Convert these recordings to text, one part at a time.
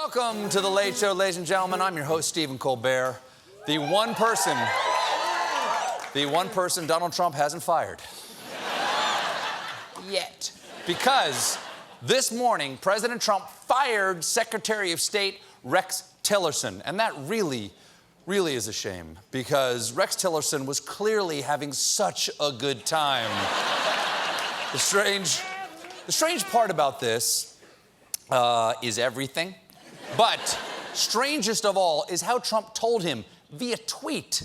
Welcome to The Late Show, ladies and gentlemen. I'm your host, Stephen Colbert. The one person Donald Trump hasn't fired. Yet. Because this morning, President Trump fired Secretary of State Rex Tillerson. And that really is a shame, because Rex Tillerson was clearly having such a good time. The strange part about this is everything. But strangest of all is how Trump told him via tweet.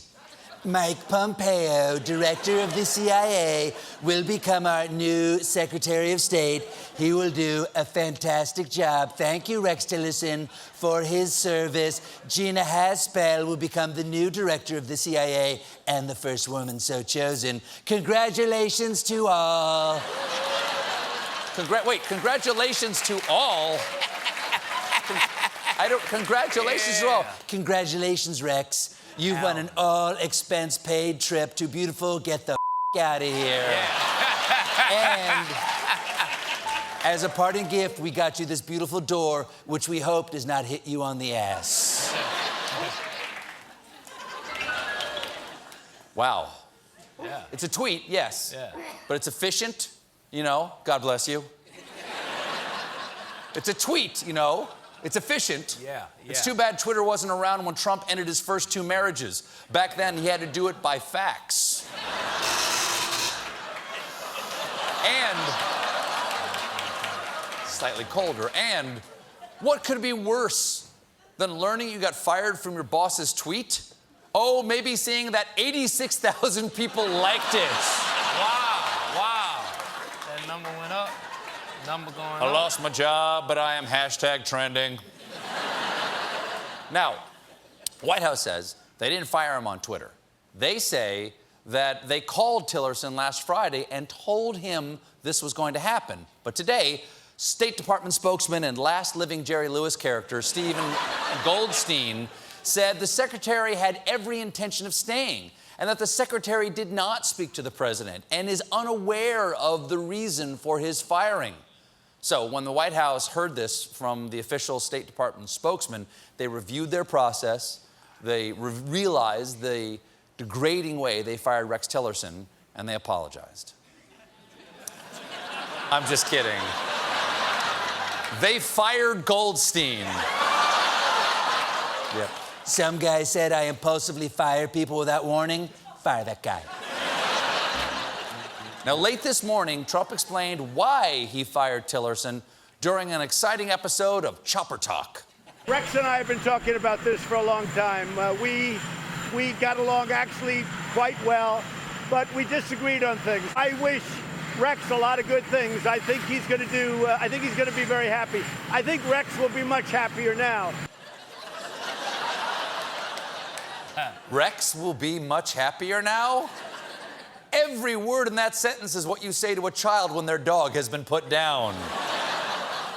Mike Pompeo, director of the CIA, will become our new Secretary of State. He will do a fantastic job. Thank you, Rex Tillerson, for his service. Gina Haspel will become the new director of the CIA and the first woman so chosen. Congratulations to all. Congratulations to all? Congratulations to all. Congratulations, Rex. You've won an all-expense-paid trip to beautiful get the out of here. And as a parting gift, we got you this beautiful door, which we hope does not hit you on the ass. Wow. Yeah. It's a tweet, yes. Yeah. But it's efficient, you know. God bless you. It's a tweet, you know. It's efficient. Yeah. It's too bad Twitter wasn't around when Trump ended his first 2 marriages. Back then, he had to do it by fax. And slightly colder. And what could be worse than learning you got fired from your boss's tweet? Oh, maybe seeing that 86,000 people liked it. Wow. That number went up. Number going up. I lost my job, but I am #trending. Now, White House says they didn't fire him on Twitter. They say that they called Tillerson last Friday and told him this was going to happen. But today, State Department spokesman and last living Jerry Lewis character, Stephen Goldstein, said the secretary had every intention of staying and that the secretary did not speak to the president and is unaware of the reason for his firing. So when the White House heard this from the official State Department spokesman, they reviewed their process, they realized the degrading way they fired Rex Tillerson, and they apologized. I'm just kidding. They fired Goldstein. Yep. Some guy said I impulsively fire people without warning. Fire that guy. Now, late this morning, Trump explained why he fired Tillerson during an exciting episode of Chopper Talk. Rex and I have been talking about this for a long time. We got along actually quite well, but we disagreed on things. I wish Rex a lot of good things. I think he's going to do. I think he's going to be very happy. I think Rex will be much happier now. Rex will be much happier now? Every word in that sentence is what you say to a child when their dog has been put down.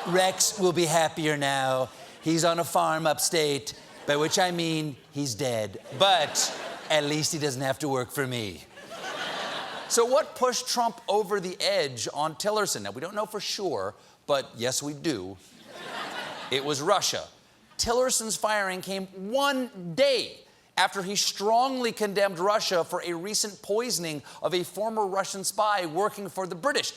Rex will be happier now. He's on a farm upstate, by which I mean he's dead. But at least he doesn't have to work for me. So what pushed Trump over the edge on Tillerson? Now, we don't know for sure, but yes, we do. It was Russia. Tillerson's firing came 1 day after he strongly condemned Russia for a recent poisoning of a former Russian spy working for the British.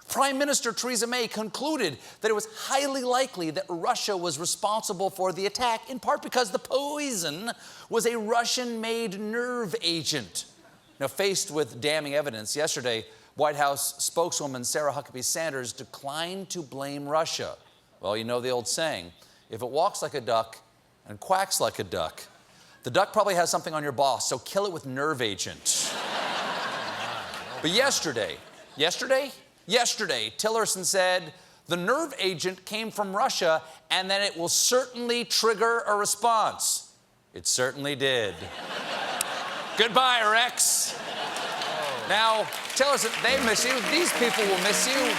Prime Minister Theresa May concluded that it was highly likely that Russia was responsible for the attack, in part because the poison was a Russian-made nerve agent. Now, faced with damning evidence, yesterday, White House spokeswoman Sarah Huckabee Sanders declined to blame Russia. Well, you know the old saying, if it walks like a duck and quacks like a duck, the duck probably has something on your boss, so kill it with nerve agent. But yesterday, Tillerson said the nerve agent came from Russia and that it will certainly trigger a response. It certainly did. Goodbye, Rex. Now, Tillerson, they miss you. These people will miss you.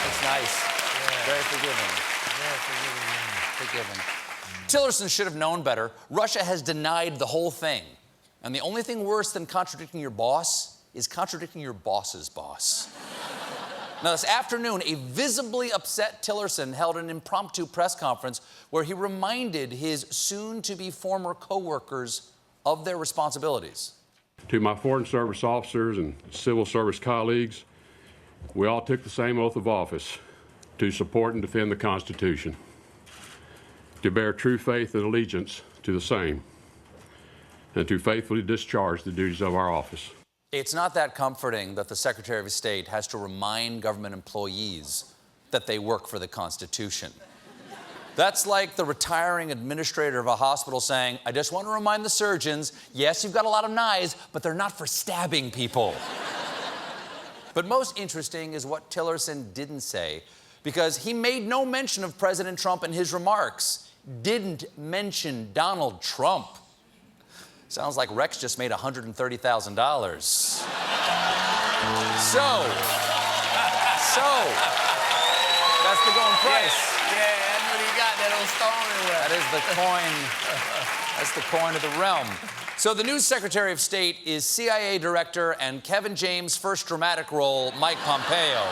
That's nice. Yeah. Very forgiving. Forgiving. Tillerson should have known better. Russia has denied the whole thing. And the only thing worse than contradicting your boss is contradicting your boss's boss. Now, this afternoon, a visibly upset Tillerson held an impromptu press conference where he reminded his soon-to-be former co-workers of their responsibilities. To my foreign service officers and civil service colleagues, we all took the same oath of office to support and defend the Constitution, to bear true faith and allegiance to the same, and to faithfully discharge the duties of our office. It's not that comforting that the Secretary of State has to remind government employees that they work for the Constitution. That's like the retiring administrator of a hospital saying, I just want to remind the surgeons, yes, you've got a lot of knives, but they're not for stabbing people. But most interesting is what Tillerson didn't say, because he made no mention of President Trump in his remarks. Didn't mention Donald Trump. Sounds like Rex just made $130,000. So, that's the going price. Yeah, that's what he got, that old stone. That is the coin. That's the coin of the realm. So the new Secretary of State is CIA Director and Kevin James' first dramatic role, Mike Pompeo.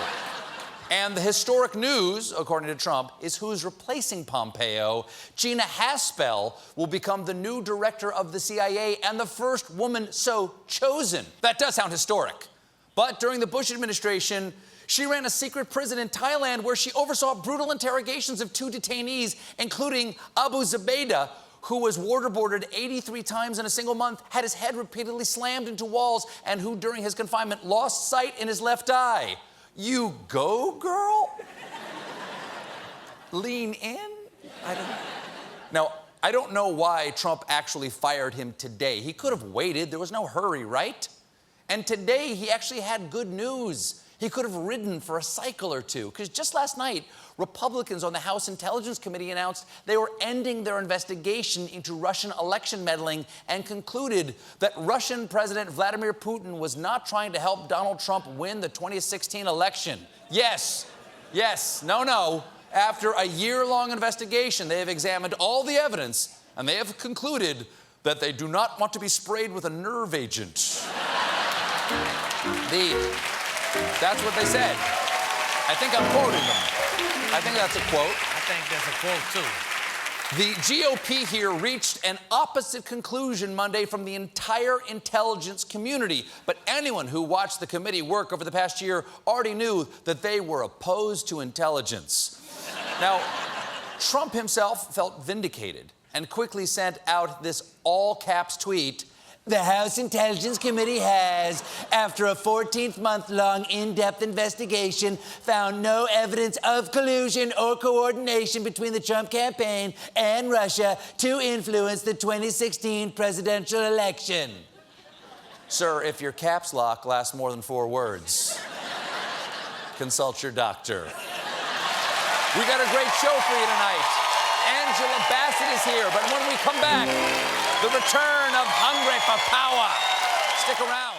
And the historic news, according to Trump, is who's replacing Pompeo. Gina Haspel will become the new director of the CIA and the first woman so chosen. That does sound historic. But during the Bush administration, she ran a secret prison in Thailand where she oversaw brutal interrogations of 2 detainees, including Abu Zubaydah, who was waterboarded 83 times in a single month, had his head repeatedly slammed into walls, and who, during his confinement, lost sight in his left eye. You go, girl? Lean in? Now, I don't know why Trump actually fired him today. He could have waited. There was no hurry, right? And today, he actually had good news. He could have ridden for a cycle or two, because just last night, Republicans on the House Intelligence Committee announced they were ending their investigation into Russian election meddling and concluded that Russian President Vladimir Putin was not trying to help Donald Trump win the 2016 election. Yes, no. After a year-long investigation, they have examined all the evidence, and they have concluded that they do not want to be sprayed with a nerve agent. That's what they said. I think I'm quoting them. I think that's a quote. I think that's a quote, too. The GOP here reached an opposite conclusion Monday from the entire intelligence community. But anyone who watched the committee work over the past year already knew that they were opposed to intelligence. Now, Trump himself felt vindicated and quickly sent out this all-caps tweet. The House Intelligence Committee has, after a 14-month-long in-depth investigation, found no evidence of collusion or coordination between the Trump campaign and Russia to influence the 2016 presidential election. Sir, if your caps lock lasts more than 4 words, consult your doctor. We got a great show for you tonight. Angela Bassett is here, but when we come back, the return of Hungry for Power. Stick around.